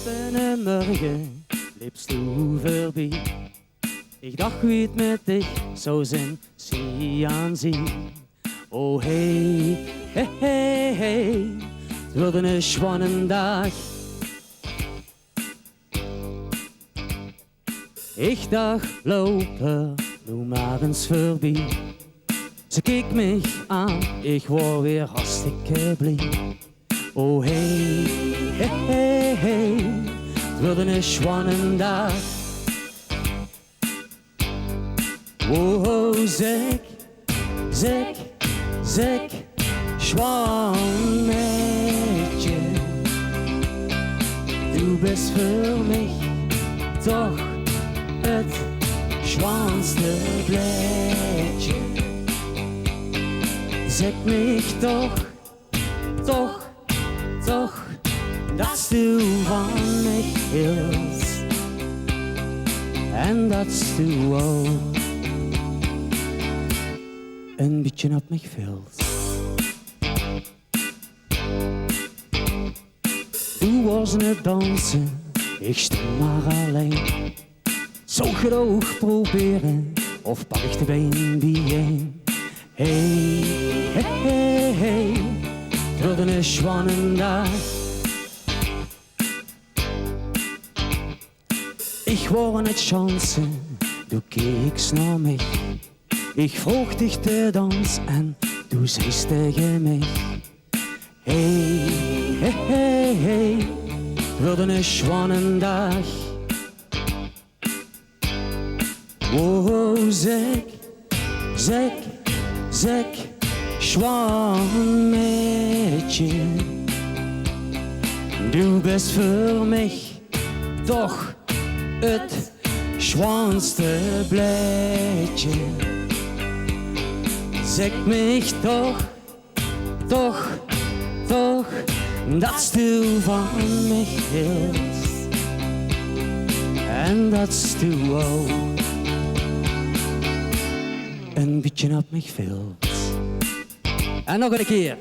Een morgen liepst du voorbij. Ik dacht wie het met dich zou zijn, zie aanzien. Oh hey, hey, hey, hey, het wordt een spannende dag. Ik dacht, lopen, nu maar eens voorbij. Ze keek mij aan, ik word weer hartstikke blij. Oh hey, hey, hey, hey, het wordt een spannende dag. Oh, zeg, schwan met je. Du bist voor mij toch het schwanste blädje. Zeg mij toch, dat du van mij hield. En dat du ook een beetje op mij valt. Du was aan het dansen, ik stond maar alleen. Zou graag proberen, of pak ik de been bijeen. Hey, hey, hey, hey, het wordt een spannende dag. Ik wou aan het chansen, du keek naar mij. Ik vroeg dich te dans en du zeist tegen mij. Hey, hey, hey, hey, het wordt een spannende dag. Oh, zeg, schwan met je. Du bist voor mij toch het schwanste blädje. Zeg mij toch, dat du van mij hield. En dat du ook een beetje op mij valt. En nog een keer.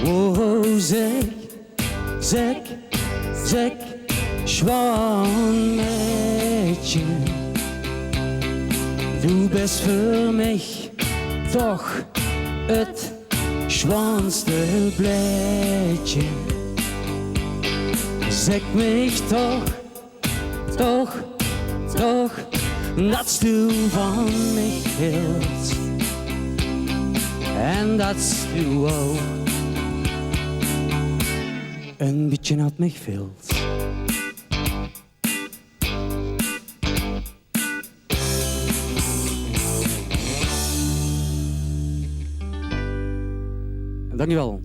Oh, zeg, schwan met je. Du bist voor mij toch het schwanste blädje. Zeg mij toch, dat du van mij hield. En dat du ook een beetje op mij valt. Dankjewel.